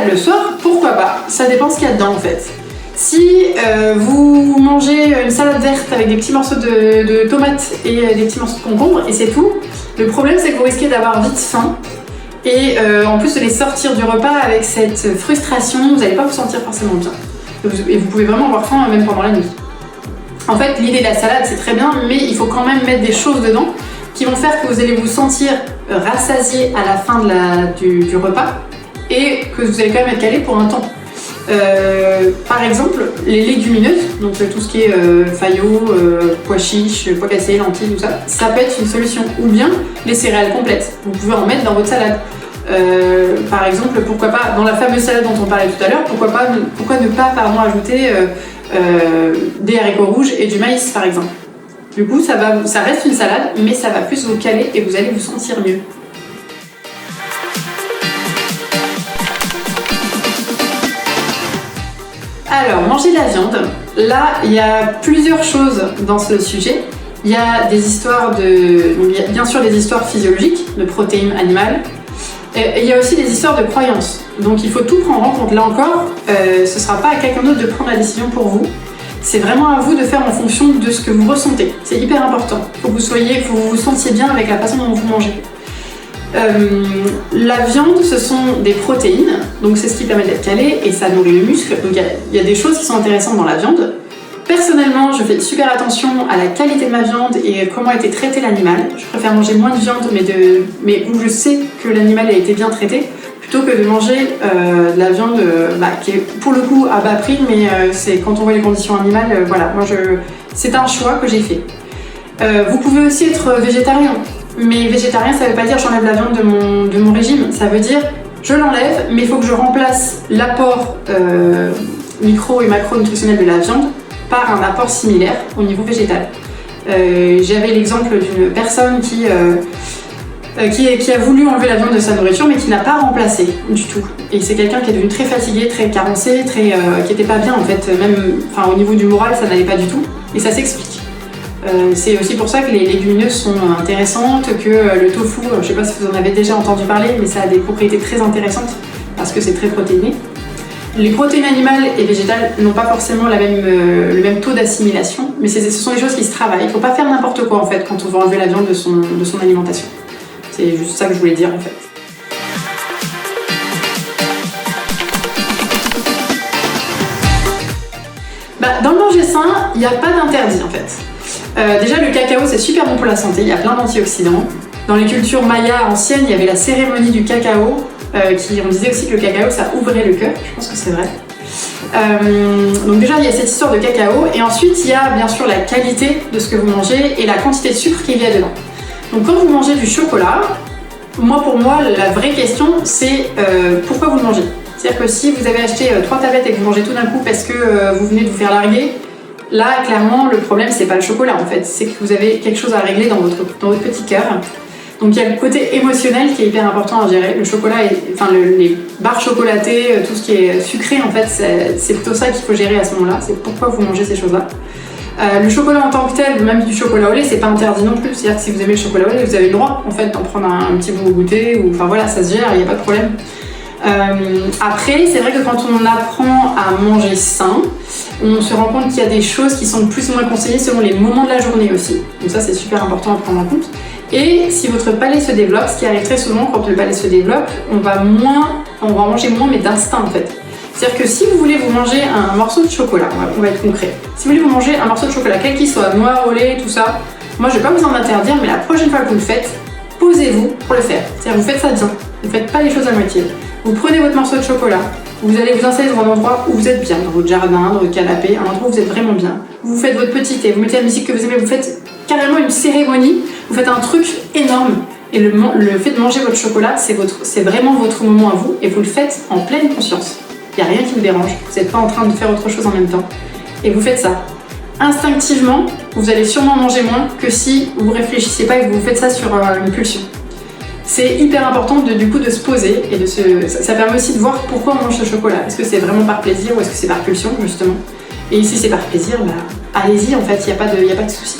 salade le soir, pourquoi pas? Ça dépend ce qu'il y a dedans en fait. Si vous mangez une salade verte avec des petits morceaux de tomates et des petits morceaux de concombre et c'est tout, le problème c'est que vous risquez d'avoir vite faim et en plus de les sortir du repas avec cette frustration, vous n'allez pas vous sentir forcément bien. Et vous pouvez vraiment avoir faim même pendant la nuit. En fait, l'idée de la salade c'est très bien, mais il faut quand même mettre des choses dedans qui vont faire que vous allez vous sentir rassasié à la fin du repas et que vous allez quand même être calé pour un temps. Par exemple, les légumineuses, donc tout ce qui est faillots, pois chiches, pois cassés, lentilles, tout ça, ça peut être une solution. Ou bien les céréales complètes, vous pouvez en mettre dans votre salade. Par exemple, pourquoi pas, dans la fameuse salade dont on parlait tout à l'heure, pourquoi ne pas ajouter des haricots rouges et du maïs par exemple. Du coup, ça reste une salade, mais ça va plus vous caler et vous allez vous sentir mieux. Alors, manger de la viande, là, il y a plusieurs choses dans ce sujet. Il y a des histoires il y a bien sûr des histoires physiologiques, de protéines animales, et il y a aussi des histoires de croyances. Donc il faut tout prendre en compte. Là encore, ce ne sera pas à quelqu'un d'autre de prendre la décision pour vous. C'est vraiment à vous de faire en fonction de ce que vous ressentez. C'est hyper important. Il faut que vous vous sentiez bien avec la façon dont vous mangez. La viande, ce sont des protéines, donc c'est ce qui permet d'être calé et ça nourrit le muscle. Donc il y a des choses qui sont intéressantes dans la viande. Personnellement, je fais super attention à la qualité de ma viande et comment a été traité l'animal. Je préfère manger moins de viande, mais où je sais que l'animal a été bien traité, plutôt que de manger de la viande qui est pour le coup à bas prix, mais c'est quand on voit les conditions animales, voilà, c'est un choix que j'ai fait. Vous pouvez aussi être végétarien. Mais végétarien, ça veut pas dire j'enlève la viande de mon régime, ça veut dire je l'enlève, mais il faut que je remplace l'apport micro et macronutritionnel de la viande par un apport similaire au niveau végétal. J'avais l'exemple d'une personne qui a voulu enlever la viande de sa nourriture mais qui n'a pas remplacé du tout. Et c'est quelqu'un qui est devenu très fatigué, très carencé, qui était pas bien en fait, même au niveau du moral ça n'allait pas du tout, et ça s'explique. C'est aussi pour ça que les légumineuses sont intéressantes, que le tofu, je ne sais pas si vous en avez déjà entendu parler, mais ça a des propriétés très intéressantes parce que c'est très protéiné. Les protéines animales et végétales n'ont pas forcément le même taux d'assimilation, mais ce sont des choses qui se travaillent. Il ne faut pas faire n'importe quoi en fait quand on veut enlever la viande de son alimentation. C'est juste ça que je voulais dire en fait. Dans le manger sain, il n'y a pas d'interdit en fait. Déjà le cacao c'est super bon pour la santé, il y a plein d'antioxydants. Dans les cultures mayas anciennes, il y avait la cérémonie du cacao, on disait aussi que le cacao ça ouvrait le cœur, je pense que c'est vrai. Donc déjà il y a cette histoire de cacao, et ensuite il y a bien sûr la qualité de ce que vous mangez et la quantité de sucre qu'il y a dedans. Donc quand vous mangez du chocolat, pour moi la vraie question c'est pourquoi vous le mangez. C'est-à-dire que si vous avez acheté 3 tablettes et que vous mangez tout d'un coup parce que vous venez de vous faire larguer, là, clairement, le problème, c'est pas le chocolat, en fait. C'est que vous avez quelque chose à régler dans votre petit cœur. Donc, il y a le côté émotionnel qui est hyper important à gérer. Le chocolat, les barres chocolatées, tout ce qui est sucré, en fait, c'est plutôt ça qu'il faut gérer à ce moment-là. C'est pourquoi vous mangez ces choses-là. Le chocolat en tant que tel, même du chocolat au lait, c'est pas interdit non plus. C'est-à-dire que si vous aimez le chocolat au lait, vous avez le droit, en fait, d'en prendre un petit bout au goûter. Voilà, ça se gère, il n'y a pas de problème. Après, c'est vrai que quand on apprend à manger sain, on se rend compte qu'il y a des choses qui sont plus ou moins conseillées selon les moments de la journée aussi. Donc ça, c'est super important à prendre en compte. Et si votre palais se développe, ce qui arrive très souvent quand le palais se développe, on va manger moins, mais d'instinct en fait. C'est-à-dire que si vous voulez vous manger un morceau de chocolat, on va être concret. Si vous voulez vous manger un morceau de chocolat, quel qu'il soit, noir, au lait, tout ça, moi je vais pas vous en interdire, mais la prochaine fois que vous le faites, posez-vous pour le faire. C'est-à-dire vous faites ça bien, vous faites pas les choses à moitié. Vous prenez votre morceau de chocolat, vous allez vous installer dans un endroit où vous êtes bien, dans votre jardin, dans votre canapé, un endroit où vous êtes vraiment bien. Vous faites votre petit thé, vous mettez la musique que vous aimez, vous faites carrément une cérémonie, vous faites un truc énorme. Et le fait de manger votre chocolat, c'est vraiment votre moment à vous, et vous le faites en pleine conscience. Il n'y a rien qui vous dérange, vous n'êtes pas en train de faire autre chose en même temps. Et vous faites ça. Instinctivement, vous allez sûrement manger moins que si vous ne réfléchissez pas et que vous faites ça sur une pulsion. C'est hyper important de se poser et ça permet aussi de voir pourquoi on mange ce chocolat. Est-ce que c'est vraiment par plaisir ou est-ce que c'est par pulsion justement? Et si c'est par plaisir, allez-y en fait, il n'y a pas de souci.